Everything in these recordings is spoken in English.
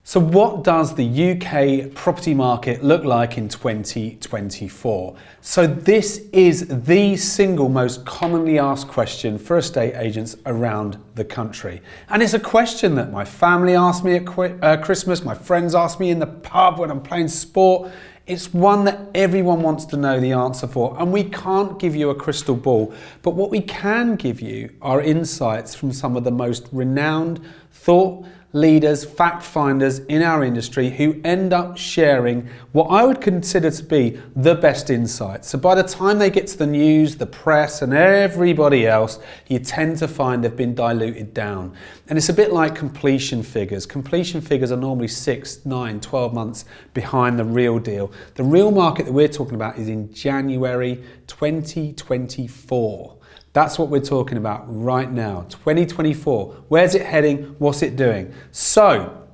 So what does the UK property market look like in 2024? So this is the single most commonly asked question for estate agents around the country. And it's a question that my family asked me at Christmas, my friends ask me in the pub when I'm playing sport. It's one that everyone wants to know the answer for, and we can't give you a crystal ball, but what we can give you are insights from some of the most renowned thought leaders, fact finders in our industry who end up sharing what I would consider to be the best insights. So by the time they get to the news, the press and everybody else, you tend to find they've been diluted down. And it's a bit like completion figures. Completion figures are normally 6, 9, 12 months behind the real deal. The real market that we're talking about is in January 2024. That's what we're talking about right now, 2024. Where's it heading? What's it doing? So,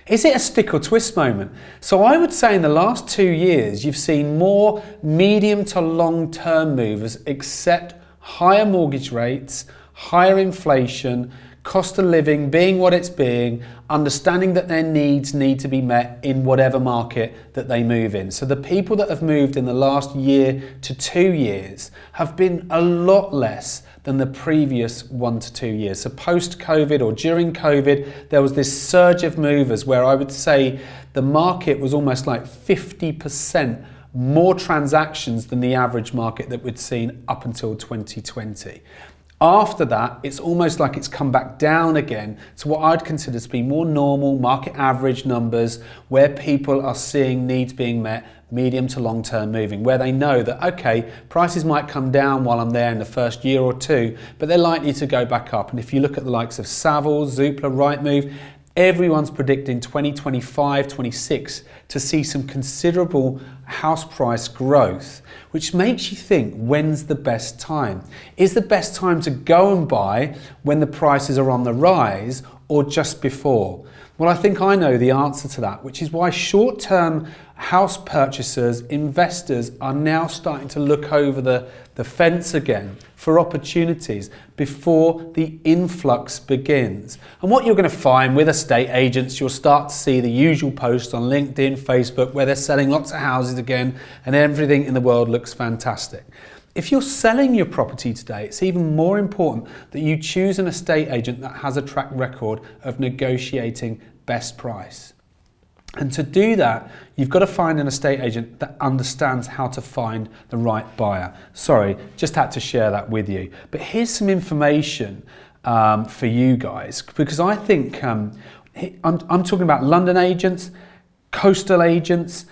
is it a stick or twist moment? So I would say in the last 2 years, you've seen more medium to long-term movers accept higher mortgage rates, higher inflation, cost of living being what it's being, understanding that their needs need to be met in whatever market that they move in. So the people that have moved in the last year to 2 years have been a lot less than the previous 1 to 2 years. So post-COVID or during COVID, there was this surge of movers where I would say the market was almost like 50% more transactions than the average market that we'd seen up until 2020. After that, it's almost like it's come back down again to what I'd consider to be more normal market average numbers where people are seeing needs being met, medium to long term moving, where they know that, okay, prices might come down while I'm there in the first year or two, but they're likely to go back up. And if you look at the likes of Savills, Zoopla, Rightmove, everyone's predicting 2025, 26 to see some considerable house price growth, which makes you think, when's the best time? Is the best time to go and buy when the prices are on the rise or just before? Well, I think I know the answer to that, which is why short-term house purchasers, investors are now starting to look over the fence again for opportunities before the influx begins. And what you're going to find with estate agents, you'll start to see the usual posts on LinkedIn, Facebook, where they're selling lots of houses again and everything in the world looks fantastic. If you're selling your property today, it's even more important that you choose an estate agent that has a track record of negotiating best price. And to do that, you've got to find an estate agent that understands how to find the right buyer. Sorry, just had to share that with you. But here's some information for you guys, because I think I'm talking about London agents, coastal agents,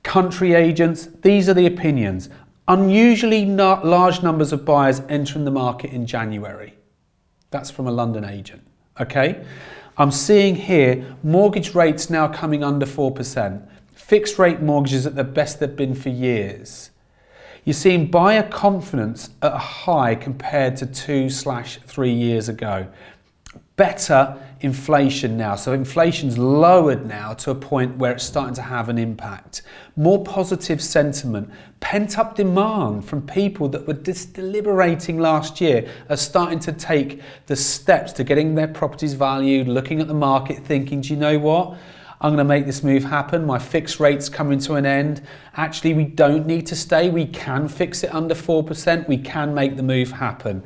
country agents. These are the opinions. Unusually large numbers of buyers entering the market in January. That's from a London agent, okay? I'm seeing here mortgage rates now coming under 4%. Fixed rate mortgages at the best they've been for years. You're seeing buyer confidence at a high compared to 2/3 years ago. Better inflation now. So inflation's lowered now to a point where it's starting to have an impact. More positive sentiment. Pent-up demand from people that were just deliberating last year are starting to take the steps to getting their properties valued, looking at the market, thinking, do you know what? I'm going to make this move happen. My fixed rate's coming to an end. Actually, we don't need to stay. We can fix it under 4%. We can make the move happen.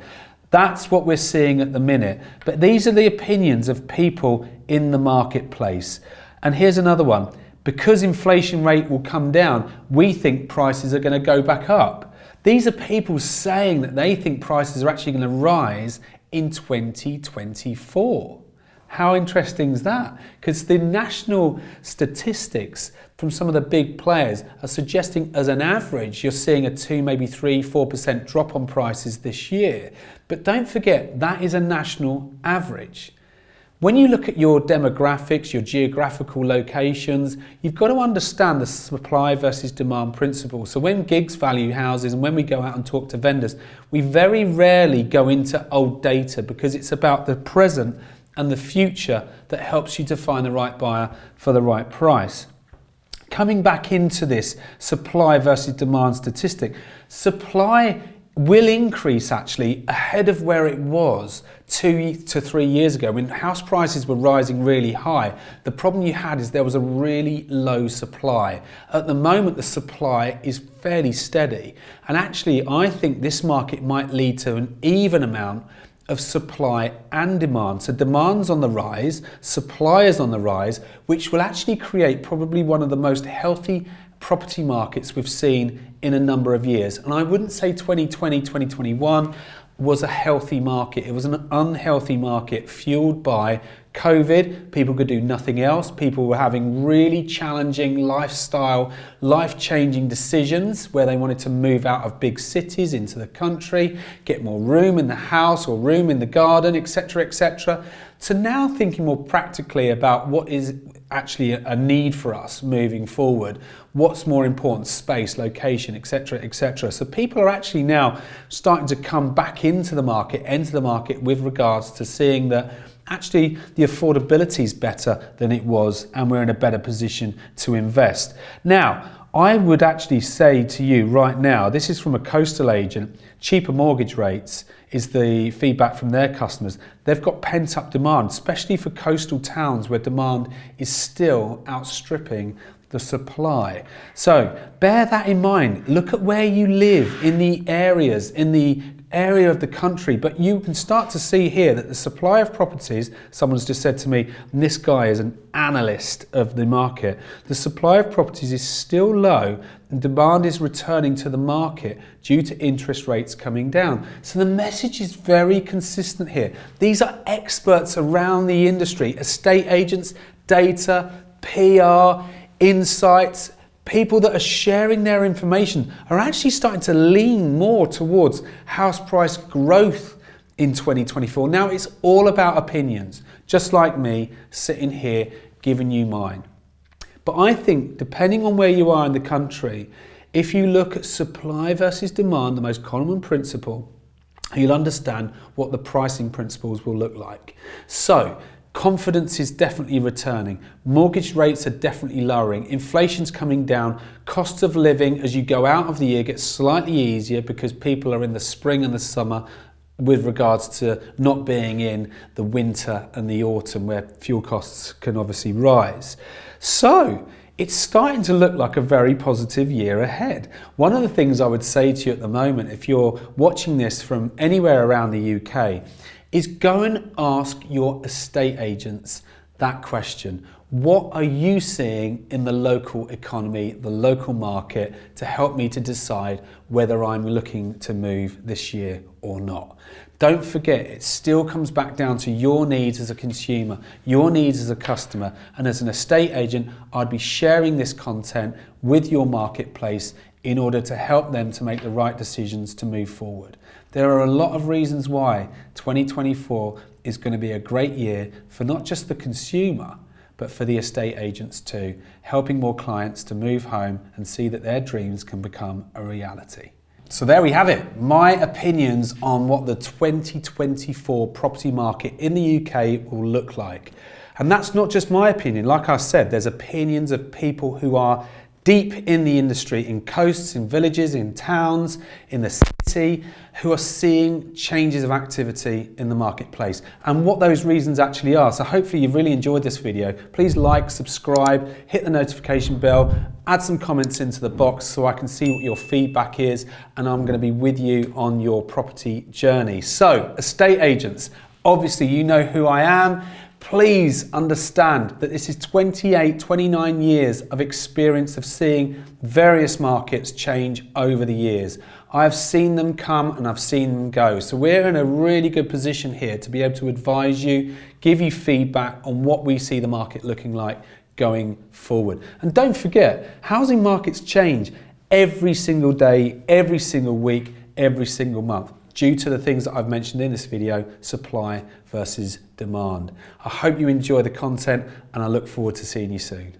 That's what we're seeing at the minute. But these are the opinions of people in the marketplace. And here's another one. Because inflation rate will come down, we think prices are going to go back up. These are people saying that they think prices are actually going to rise in 2024. How interesting is that? Because the national statistics from some of the big players are suggesting as an average you're seeing a 2, maybe 3, 4% drop on prices this year. But don't forget, that is a national average. When you look at your demographics, your geographical locations, you've got to understand the supply versus demand principle. So when gigs value houses and when we go out and talk to vendors, we very rarely go into old data because it's about the present and the future that helps you to find the right buyer for the right price. Coming back into this supply versus demand statistic, supply will increase actually ahead of where it was 2 to 3 years ago when house prices were rising really high. The problem you had is there was a really low supply. At the moment, the supply is fairly steady. And actually, I think this market might lead to an even amount of supply and demand. So demand's on the rise, supply is on the rise, which will actually create probably one of the most healthy property markets we've seen in a number of years. And I wouldn't say 2020, 2021 was a healthy market. It was an unhealthy market fueled by COVID. People could do nothing else. People were having really challenging lifestyle, life-changing decisions where they wanted to move out of big cities into the country, get more room in the house or room in the garden, etc., etc. To now thinking more practically about what is actually a need for us moving forward. What's more important? Space, location, etc., etc. So people are actually now starting to come back into the market, enter the market with regards to seeing that actually the affordability is better than it was and we're in a better position to invest. Now, I would actually say to you right now, this is from a coastal agent, cheaper mortgage rates is the feedback from their customers. They've got pent-up demand, especially for coastal towns where demand is still outstripping the supply. So bear that in mind. Look at where you live in the areas, in the area of the country, but you can start to see here that the supply of properties, someone's just said to me, and this guy is an analyst of the market, the supply of properties is still low and demand is returning to the market due to interest rates coming down. So the message is very consistent here. These are experts around the industry, estate agents, data, PR, insights, people that are sharing their information are actually starting to lean more towards house price growth in 2024. Now it's all about opinions, just like me sitting here giving you mine. But I think depending on where you are in the country, if you look at supply versus demand, the most common principle, you'll understand what the pricing principles will look like. So confidence is definitely returning. Mortgage rates are definitely lowering. Inflation's coming down. Cost of living as you go out of the year gets slightly easier because people are in the spring and the summer with regards to not being in the winter and the autumn where fuel costs can obviously rise. So it's starting to look like a very positive year ahead. One of the things I would say to you at the moment, if you're watching this from anywhere around the UK, is go and ask your estate agents that question. What are you seeing in the local economy, the local market, to help me to decide whether I'm looking to move this year or not? Don't forget, it still comes back down to your needs as a consumer, your needs as a customer, and as an estate agent, I'd be sharing this content with your marketplace in order to help them to make the right decisions to move forward. There are a lot of reasons why 2024 is going to be a great year for not just the consumer, but for the estate agents too, helping more clients to move home and see that their dreams can become a reality. So there we have it, my opinions on what the 2024 property market in the UK will look like. And that's not just my opinion. Like I said, there's opinions of people who are deep in the industry, in coasts, in villages, in towns, in the city, who are seeing changes of activity in the marketplace and what those reasons actually are. So hopefully you've really enjoyed this video. Please like, subscribe, hit the notification bell, add some comments into the box so I can see what your feedback is, and I'm going to be with you on your property journey. So estate agents, obviously you know who I am. Please understand that this is 28, 29 years of experience of seeing various markets change over the years. I've seen them come and I've seen them go. So we're in a really good position here to be able to advise you, give you feedback on what we see the market looking like going forward. And don't forget, housing markets change every single day, every single week, every single month, due to the things that I've mentioned in this video, supply versus demand. I hope you enjoy the content and I look forward to seeing you soon.